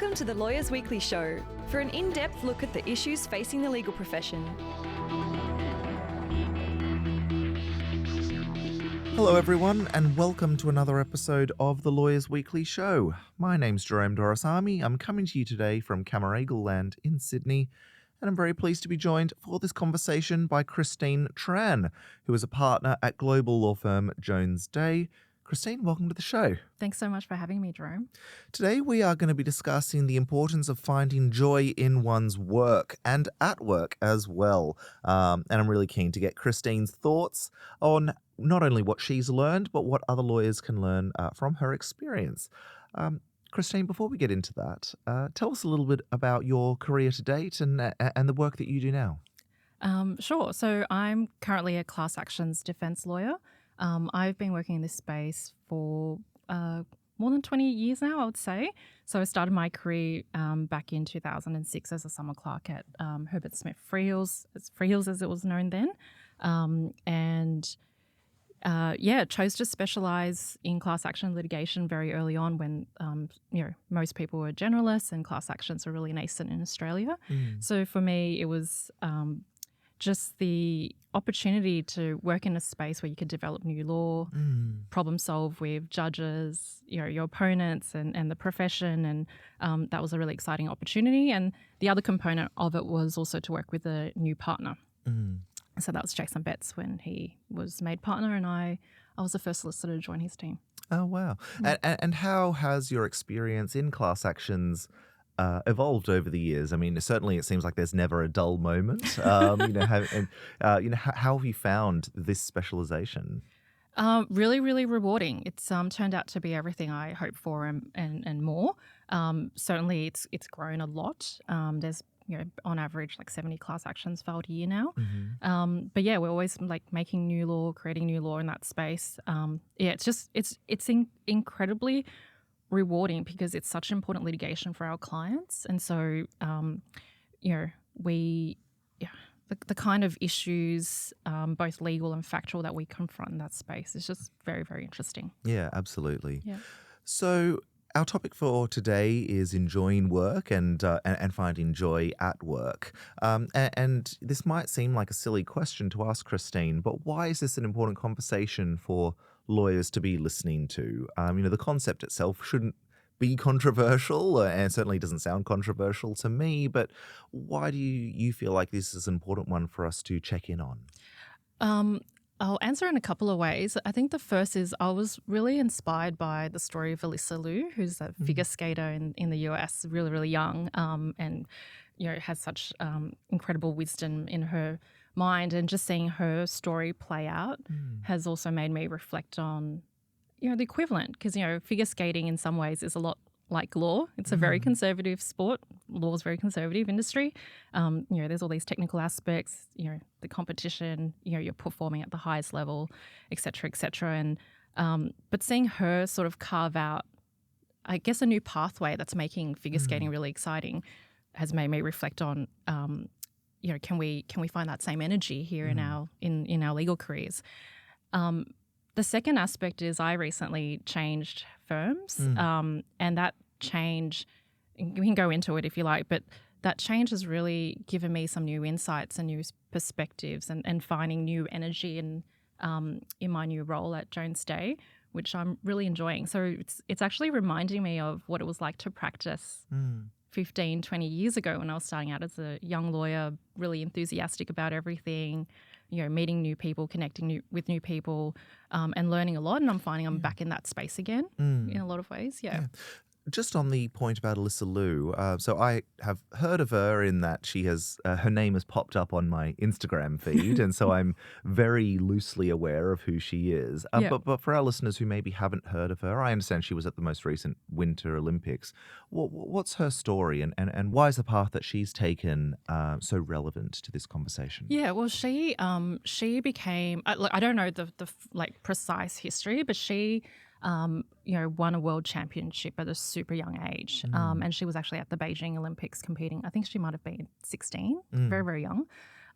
Welcome to the Lawyers Weekly Show for an in-depth look at the issues facing the legal profession. Hello everyone and welcome to another episode of the Lawyers Weekly Show. My name's Jerome Doraisamy. I'm coming to you today from Camaragal Land in Sydney, and I'm very pleased to be joined for this conversation by Christine Tran, who is a partner at global law firm Jones Day. Christine, welcome to the show. Thanks so much for having me, Jerome. Today we are going to be discussing the importance of finding joy in one's work and at work as well. And I'm really keen to get Christine's thoughts on not only what she's learned, but what other lawyers can learn from her experience. Christine, before we get into that, tell us a little bit about your career to date and the work that you do now. Sure. So I'm currently a class actions defence lawyer. I've been working in this space for more than 20 years now, I would say. So I started my career back in 2006 as a summer clerk at Herbert Smith Freehills as it was known then. Chose to specialise in class action litigation very early on when, most people were generalists and class actions were really nascent in Australia. So for me, it was just the opportunity to work in a space where you could develop new law, problem solve with judges, your opponents and the profession. And that was a really exciting opportunity. And the other component of it was also to work with a new partner. So that was Jason Betts when he was made partner, and I was the first solicitor to join his team. Oh, wow. And how has your experience in class actions evolved over the years? I mean, certainly it seems like there's never a dull moment. How have you found this specialization? Really, really rewarding. It's turned out to be everything I hoped for and more. Certainly, it's grown a lot. There's on average like 70 class actions filed a year now. But yeah, we're always like making new law, creating new law in that space. It's incredibly rewarding because it's such important litigation for our clients. And so, the kind of issues, both legal and factual, that we confront in that space is just very, very interesting. Yeah, absolutely. Yeah. So our topic for today is enjoying work and finding joy at work. And this might seem like a silly question to ask, Christine, but why is this an important conversation for lawyers to be listening to? The concept itself shouldn't be controversial, and certainly doesn't sound controversial to me, but why do you feel like this is an important one for us to check in on? I'll answer in a couple of ways. I think the first is I was really inspired by the story of Alyssa Liu, who's a figure skater in the US, really, really young, and has such incredible wisdom in her mind. And just seeing her story play out has also made me reflect on the equivalent, because figure skating in some ways is a lot like law. It's a very conservative sport. Law is a very conservative industry. There's all these technical aspects, the competition, you're performing at the highest level, et cetera, et cetera. And, but seeing her sort of carve out, I guess, a new pathway that's making figure skating really exciting has made me reflect on, can we find that same energy here in our legal careers? The second aspect is I recently changed firms, and that change, we can go into it if you like, but that change has really given me some new insights and new perspectives and finding new energy in my new role at Jones Day, which I'm really enjoying. So it's actually reminding me of what it was like to practice 15, 20 years ago when I was starting out as a young lawyer, really enthusiastic about everything, meeting new people, connecting with new people, and learning a lot. And I'm finding I'm back in that space again in a lot of ways. Yeah. Just on the point about Alyssa Liu, so I have heard of her in that she has her name has popped up on my Instagram feed, and so I'm very loosely aware of who she is. But for our listeners who maybe haven't heard of her, I understand she was at the most recent Winter Olympics. What's her story, and why is the path that she's taken so relevant to this conversation? Yeah, well, she became I don't know the precise history, but she won a world championship at a super young age. And she was actually at the Beijing Olympics competing. I think she might have been 16, very, very young.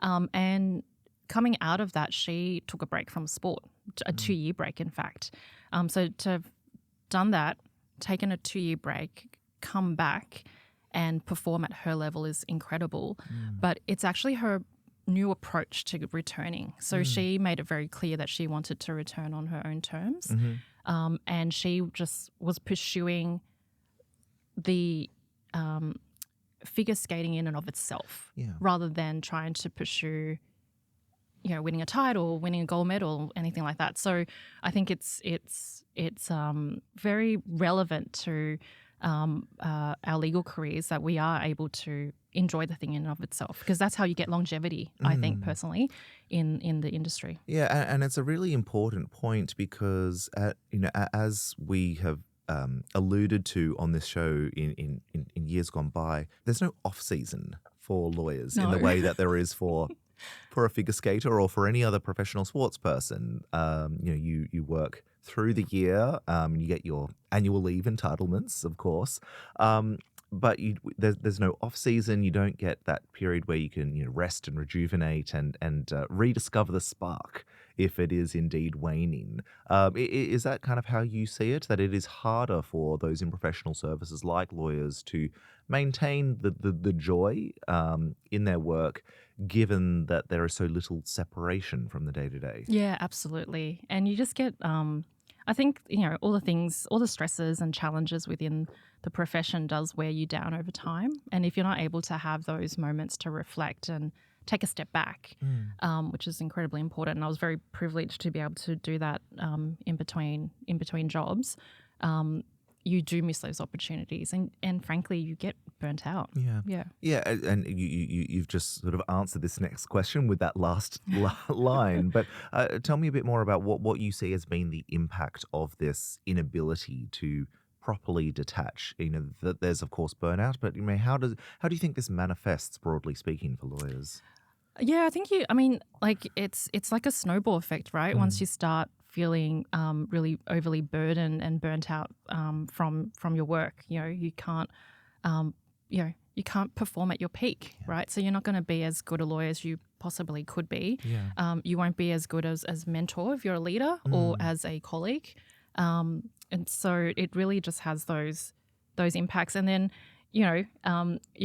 And coming out of that, she took a break from sport, a 2-year break, in fact. So to have done that, taken a 2-year break, come back and perform at her level is incredible. But it's actually her new approach to returning. So she made it very clear that she wanted to return on her own terms. And she just was pursuing the figure skating in and of itself rather than trying to pursue, winning a title, winning a gold medal, anything like that. So I think it's very relevant to our legal careers that we are able to enjoy the thing in and of itself, because that's how you get longevity, I think, personally, in the industry. Yeah, and it's a really important point because, as we have alluded to on this show in years gone by, there's no off-season for lawyers in the way that there is for a figure skater or for any other professional sports person. You work through the year, you get your annual leave entitlements, of course, but there's no off season. You don't get that period where you can rest and rejuvenate and rediscover the spark if it is indeed waning. Is that kind of how you see it? That it is harder for those in professional services like lawyers to maintain the joy in their work, given that there is so little separation from the day-to-day? Yeah, absolutely. And you just get, I think, all the stresses and challenges within the profession does wear you down over time. And if you're not able to have those moments to reflect and take a step back, which is incredibly important. And I was very privileged to be able to do that in between jobs. You do miss those opportunities, and frankly, you get burnt out. Yeah. And you've just sort of answered this next question with that last line. But tell me a bit more about what you see as being the impact of this inability to properly detach. That there's of course burnout, but how do you think this manifests, broadly speaking, for lawyers? Yeah, I think it's like a snowball effect, right? Once you start feeling really overly burdened and burnt out from your work, you can't perform at your peak, right? So you're not going to be as good a lawyer as you possibly could be. You won't be as good as mentor if you're a leader or as a colleague, and so it really just has those impacts. And then you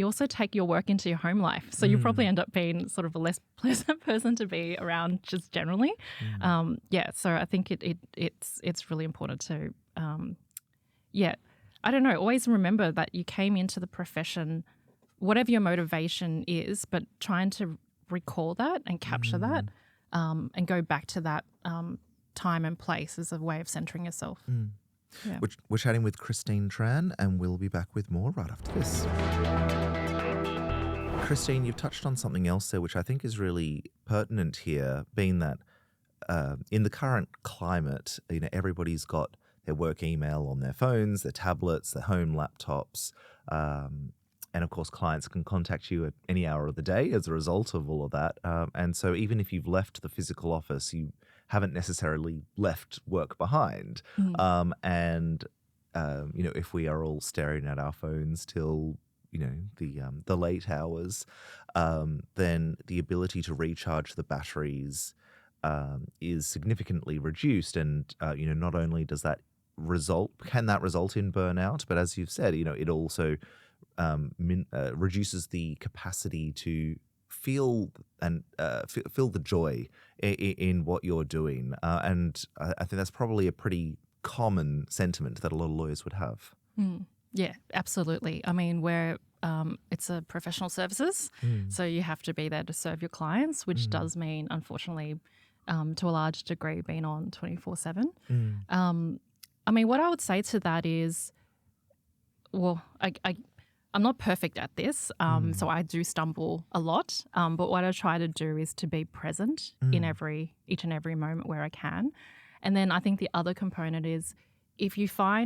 also take your work into your home life. So you probably end up being sort of a less pleasant person to be around just generally. So I think it's really important to, I don't know, always remember that you came into the profession, whatever your motivation is, but trying to recall that and capture that and go back to that time and place as a way of centering yourself. Yeah. We're chatting with Christine Tran, and we'll be back with more right after this. Christine, you've touched on something else there, which I think is really pertinent here, being that in the current climate, everybody's got their work email on their phones, their tablets, their home laptops, and of course, clients can contact you at any hour of the day as a result of all of that. And so even if you've left the physical office, you haven't necessarily left work behind. If we are all staring at our phones till the late hours, then the ability to recharge the batteries is significantly reduced. And not only does that result in burnout, but as you've said, it also reduces the capacity to feel the joy in what you're doing, and I think that's probably a pretty common sentiment that a lot of lawyers would have. Yeah, absolutely. I mean, it's a professional services, so you have to be there to serve your clients, which does mean, unfortunately, to a large degree, being on 24/7. I mean, what I would say to that is, well, I'm not perfect at this, so I do stumble a lot. But what I try to do is to be present in each and every moment where I can. And then I think the other component is, if you for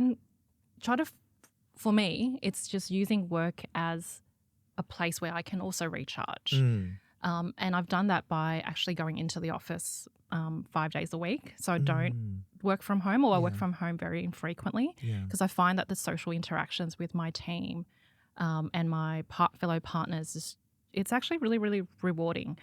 me, it's just using work as a place where I can also recharge. And I've done that by actually going into the office 5 days a week. So I don't work from home, or I work from home very infrequently, because I find that the social interactions with my team and my fellow partners, it's actually really, really rewarding,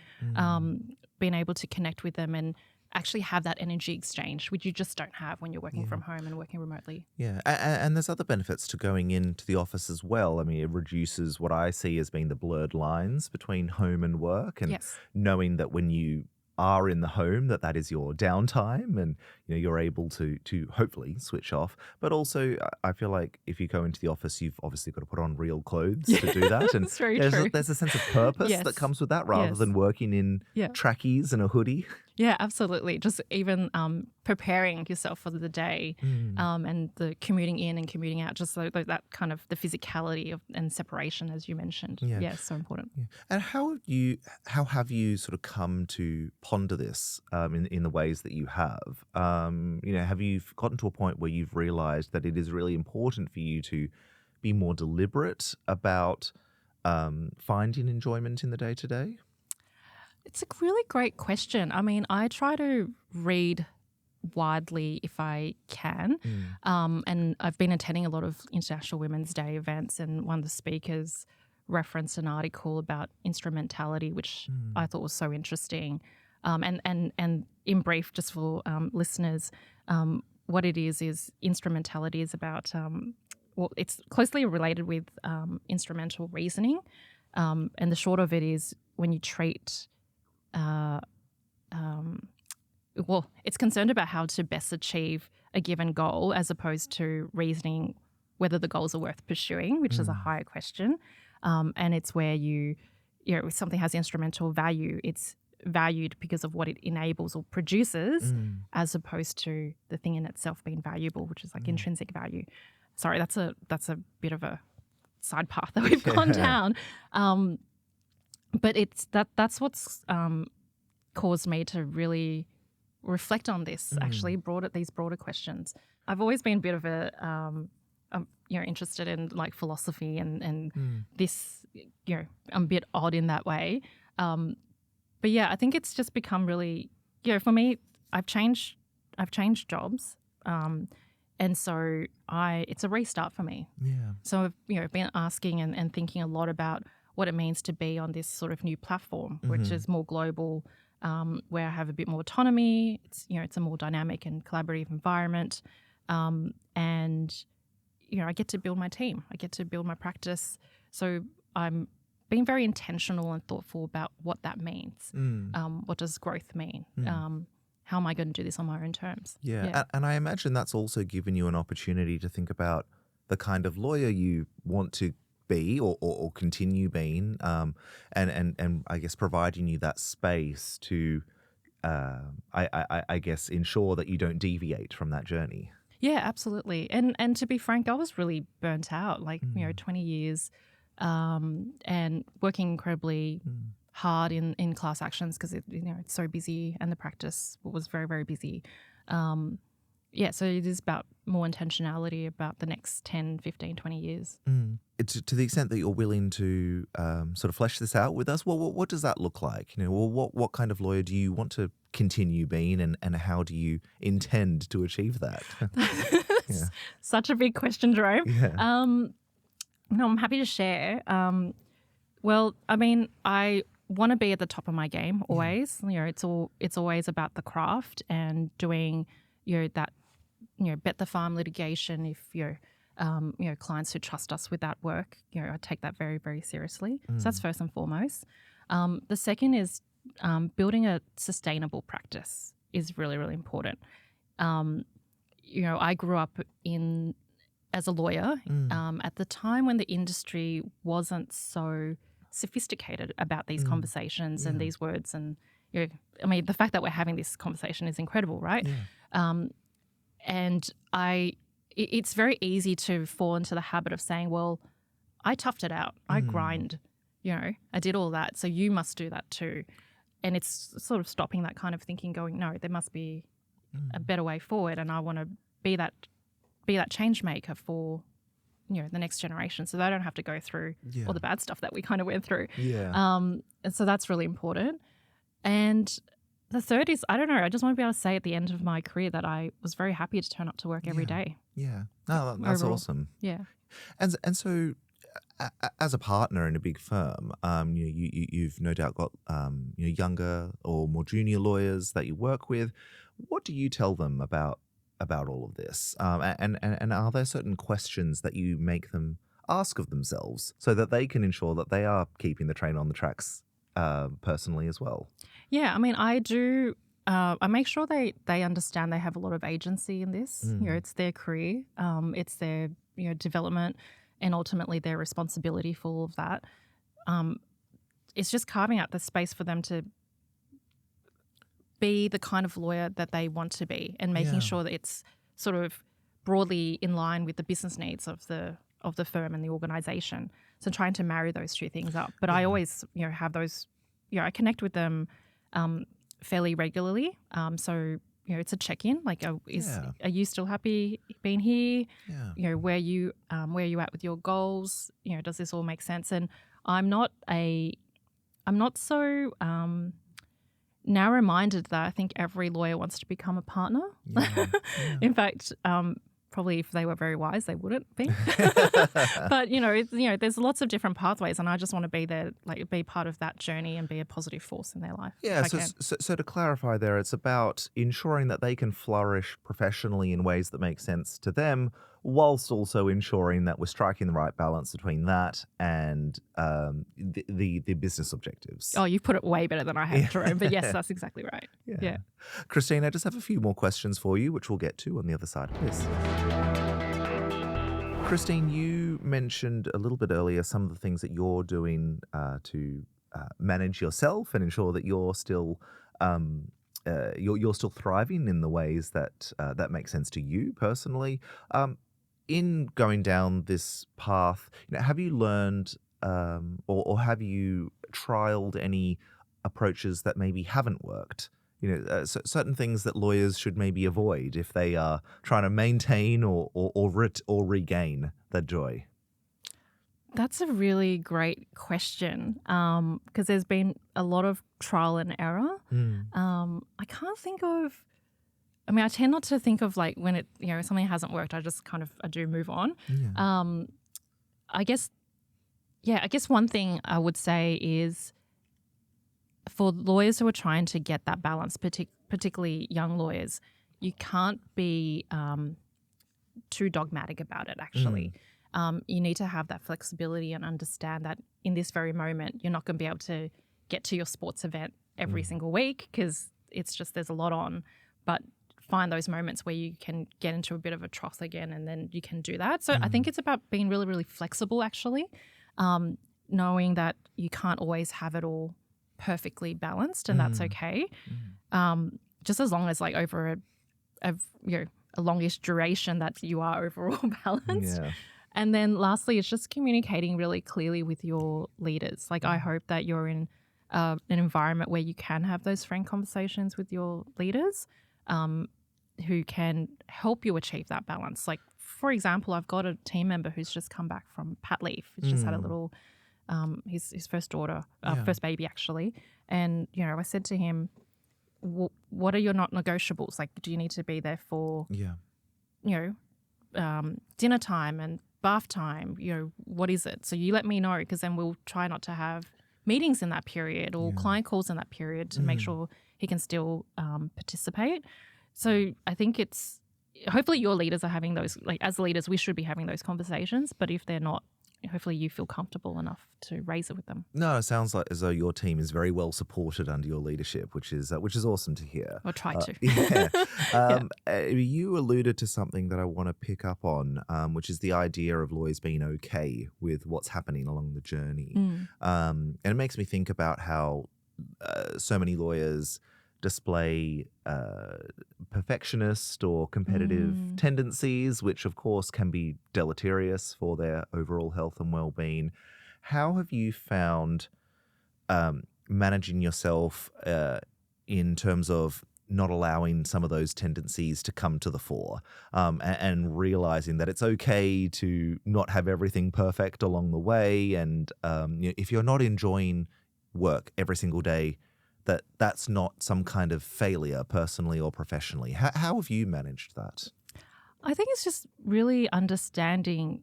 being able to connect with them and actually have that energy exchange, which you just don't have when you're working from home and working remotely. Yeah, and there's other benefits to going into the office as well. I mean, it reduces what I see as being the blurred lines between home and work, and Yes. knowing that when you are in the home, that is your downtime, and you're able to hopefully switch off. But also, I feel like if you go into the office, you've obviously got to put on real clothes to do that, and That's very true. there's a sense of purpose Yes. that comes with that, rather Yes. than working in Yeah. trackies and a hoodie. Yeah, absolutely. Just even preparing yourself for the day and the commuting in and commuting out, just so that kind of the physicality and separation, as you mentioned. Yeah. Yeah, it's so important. Yeah. And how have you sort of come to ponder this in the ways that you have? Have you gotten to a point where you've realized that it is really important for you to be more deliberate about finding enjoyment in the day to day? It's a really great question. I mean, I try to read widely if I can. And I've been attending a lot of International Women's Day events, and one of the speakers referenced an article about instrumentality, which I thought was so interesting. And in brief, just for listeners, what it is instrumentality is about, it's closely related with instrumental reasoning. And the short of it is when you treat it's concerned about how to best achieve a given goal as opposed to reasoning whether the goals are worth pursuing, which is a higher question. And it's where if something has instrumental value, it's valued because of what it enables or produces as opposed to the thing in itself being valuable, which is like intrinsic value. Sorry, that's a bit of a side path that we've gone down. But that's what's caused me to really reflect on this, actually, these broader questions. I've always been a bit of interested in like philosophy and this, I'm a bit odd in that way. But yeah, I think it's just become really, for me, I've changed jobs. And so it's a restart for me. Yeah. So I've been asking and thinking a lot about what it means to be on this sort of new platform, which is more global, where I have a bit more autonomy. It's a more dynamic and collaborative environment, and I get to build my team. I get to build my practice. So I'm being very intentional and thoughtful about what that means. What does growth mean? How am I going to do this on my own terms? Yeah. And I imagine that's also given you an opportunity to think about the kind of lawyer you want to be or continue being, and I guess providing you that space to, I guess, ensure that you don't deviate from that journey. Yeah, absolutely. And to be frank, I was really burnt out, 20 years, and working incredibly hard in class actions because it's so busy, and the practice was very, very busy. So it is about more intentionality about the next 10, 15, 20 years. To the extent that you're willing to sort of flesh this out with us, what does that look like? What kind of lawyer do you want to continue being, and how do you intend to achieve that? Yeah. Such a big question, Jerome. Yeah. No, I'm happy to share. Well, I mean, I want to be at the top of my game always. It's always about the craft and doing that bet the farm litigation. If clients who trust us with that work, I take that very, very seriously. So that's first and foremost. The second is building a sustainable practice is really, really important. I grew up as a lawyer at the time when the industry wasn't so sophisticated about these conversations and these words. And, the fact that we're having this conversation is incredible, right? Yeah. And it's very easy to fall into the habit of saying, well, I toughed it out. I grind, I did all that. So you must do that too. And it's sort of stopping that kind of thinking, going, no, there must be a better way forward. And I want to be that change maker for, the next generation. So they don't have to go through all the bad stuff that we kind of went through. Yeah. And so that's really important. And the third is, I don't know, I just want to be able to say at the end of my career that I was very happy to turn up to work every day. Yeah. No, that's overall. awesome. Yeah. And so as a partner in a big firm, you've no doubt got younger or more junior lawyers that you work with. What do you tell them about all of this? And are there certain questions that you make them ask of themselves so that they can ensure that they are keeping the train on the tracks personally as well? Yeah, I mean, I do. I make sure they understand they have a lot of agency in this. It's their career, it's their development, and ultimately their responsibility for all of that. It's just carving out the space for them to be the kind of lawyer that they want to be, and making sure that it's sort of broadly in line with the business needs of the firm and the organisation. So trying to marry those two things up. But I always have those. I connect with them fairly regularly. So it's a check-in. Like, are you still happy being here? Yeah. Where you at with your goals? Does this all make sense? And I'm not so narrow-minded that I think every lawyer wants to become a partner. Yeah. In fact, probably if they were very wise, they wouldn't be. But there's lots of different pathways, and I just want to be there, like be part of that journey and be a positive force in their life. Yeah. So to clarify, there, it's about ensuring that they can flourish professionally in ways that make sense to them, whilst also ensuring that we're striking the right balance between that and the business objectives. Oh, you've put it way better than I have, Jerome. But yes, that's exactly right. Yeah. Christine, I just have a few more questions for you, which we'll get to on the other side of this. Christine, you mentioned a little bit earlier some of the things that you're doing to manage yourself and ensure that you're still you're still thriving in the ways that that make sense to you personally. In going down this path, have you learned or have you trialed any approaches that maybe haven't worked? Certain things that lawyers should maybe avoid if they are trying to maintain or regain the joy. That's a really great question, because there's been a lot of trial and error. I can't think of. I mean, I tend not to think of like when something hasn't worked. I just I do move on. Yeah. I guess one thing I would say is for lawyers who are trying to get that balance, particularly young lawyers, you can't be too dogmatic about it, actually. You need to have that flexibility and understand that in this very moment, you're not going to be able to get to your sports event every single week because it's just there's a lot on. But find those moments where you can get into a bit of a trough again and then you can do that. So I think it's about being really, really flexible, actually, knowing that you can't always have it all perfectly balanced, and that's okay. Just as long as like over a longish duration that you are overall balanced. Yeah. And then lastly, it's just communicating really clearly with your leaders. Like I hope that you're in an environment where you can have those frank conversations with your leaders who can help you achieve that balance. Like, for example, I've got a team member who's just come back from pat leave. He's just had a little, his first daughter, first baby actually. And, I said to him, what are your not negotiables? Like, do you need to be there for, dinner time and bath time? What is it? So you let me know, because then we'll try not to have meetings in that period or client calls in that period to make sure he can still participate. So I think it's hopefully your leaders are having those, like as leaders, we should be having those conversations. But if they're not, hopefully you feel comfortable enough to raise it with them. No, it sounds like as though your team is very well supported under your leadership, which is awesome to hear. Or try to. You alluded to something that I want to pick up on, which is the idea of lawyers being okay with what's happening along the journey. And it makes me think about how so many lawyers display perfectionist or competitive tendencies, which of course can be deleterious for their overall health and well-being. How have you found managing yourself in terms of not allowing some of those tendencies to come to the fore, and realizing that it's okay to not have everything perfect along the way, and if you're not enjoying work every single day, that's not some kind of failure personally or professionally. How have you managed that? I think it's just really understanding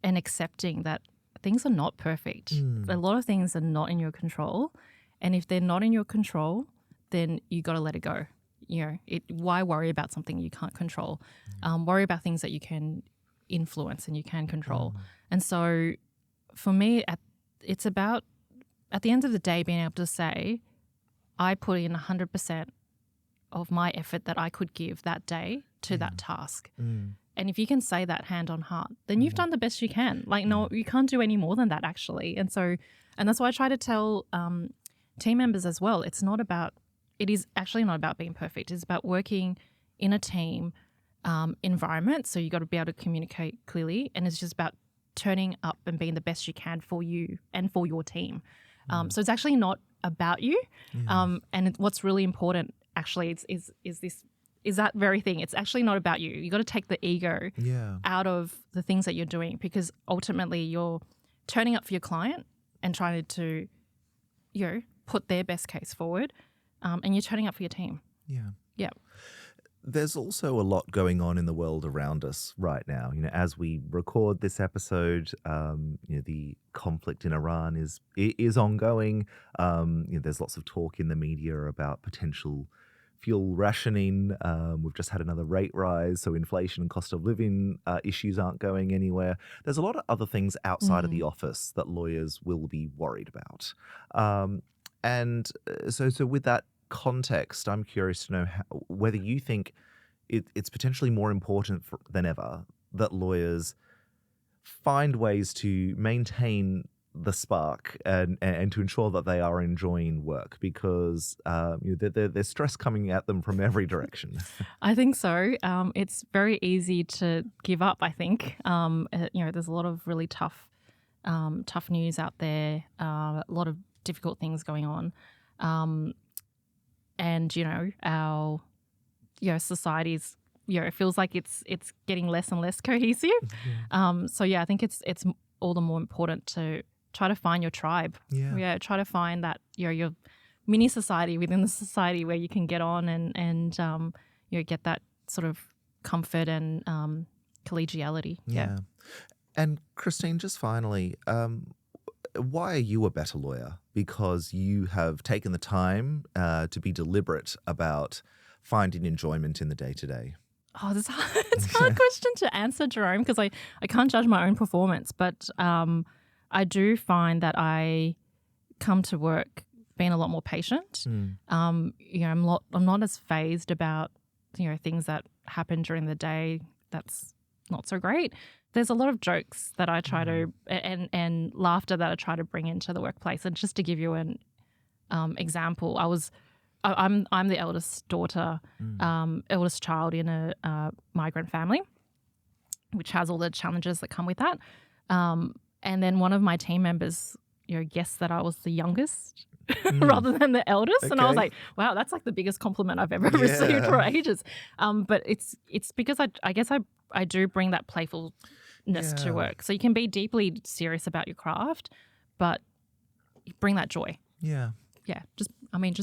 and accepting that things are not perfect. A lot of things are not in your control. And if they're not in your control, then you got to let it go. Why worry about something you can't control? Worry about things that you can influence and you can control. And so for me, it's about, at the end of the day, being able to say, I put in 100% of my effort that I could give that day to that task. And if you can say that hand on heart, then you've done the best you can. Like, no, you can't do any more than that, actually. And that's why I try to tell team members as well. It is actually not about being perfect. It's about working in a team environment. So you got to be able to communicate clearly. And it's just about turning up and being the best you can for you and for your team. So it's actually not about you. And what's really important actually is that very thing. It's actually not about you. You got to take the ego out of the things that you're doing, because ultimately you're turning up for your client and trying to, put their best case forward, and you're turning up for your team. Yeah. There's also a lot going on in the world around us right now. As we record this episode, the conflict in Iran is ongoing. There's lots of talk in the media about potential fuel rationing. We've just had another rate rise, so inflation and cost of living issues aren't going anywhere. There's a lot of other things outside of the office that lawyers will be worried about. So with that context, I'm curious to know whether you think it's potentially more important than ever that lawyers find ways to maintain the spark and to ensure that they are enjoying work, because there's stress coming at them from every direction. I think so. It's very easy to give up, I think. There's a lot of really tough news out there, a lot of difficult things going on. Our society's, it feels like it's getting less and less cohesive. I think it's all the more important to try to find your tribe. Try to find that your mini society within the society where you can get on and get that sort of comfort and collegiality. And Christine, just finally, why are you a better lawyer? Because you have taken the time to be deliberate about finding enjoyment in the day-to-day. Oh, it's a hard question to answer, Jerome, because I can't judge my own performance. But I do find that I come to work being a lot more patient. I'm not as fazed about things that happen during the day that's not so great. There's a lot of jokes that I try to and laughter that I try to bring into the workplace. And just to give you an example, I'm the eldest daughter, eldest child in a migrant family, which has all the challenges that come with that. And then one of my team members, guessed that I was the youngest rather than the eldest. Okay. And I was like, wow, that's like the biggest compliment I've ever received for ages. But it's because I guess I do bring that playfulness to work. So you can be deeply serious about your craft, but bring that joy. Just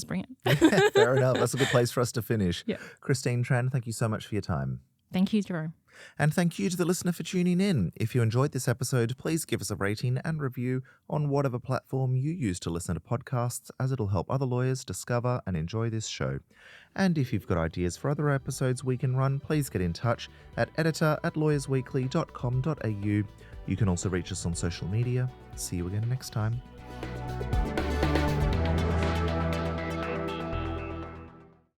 bring it. Fair enough. That's a good place for us to finish. Yeah. Christine Tran, thank you so much for your time. Thank you, Jerome. And thank you to the listener for tuning in. If you enjoyed this episode, please give us a rating and review on whatever platform you use to listen to podcasts, as it'll help other lawyers discover and enjoy this show. And if you've got ideas for other episodes we can run, please get in touch at editor@lawyersweekly.com.au. You can also reach us on social media. See you again next time.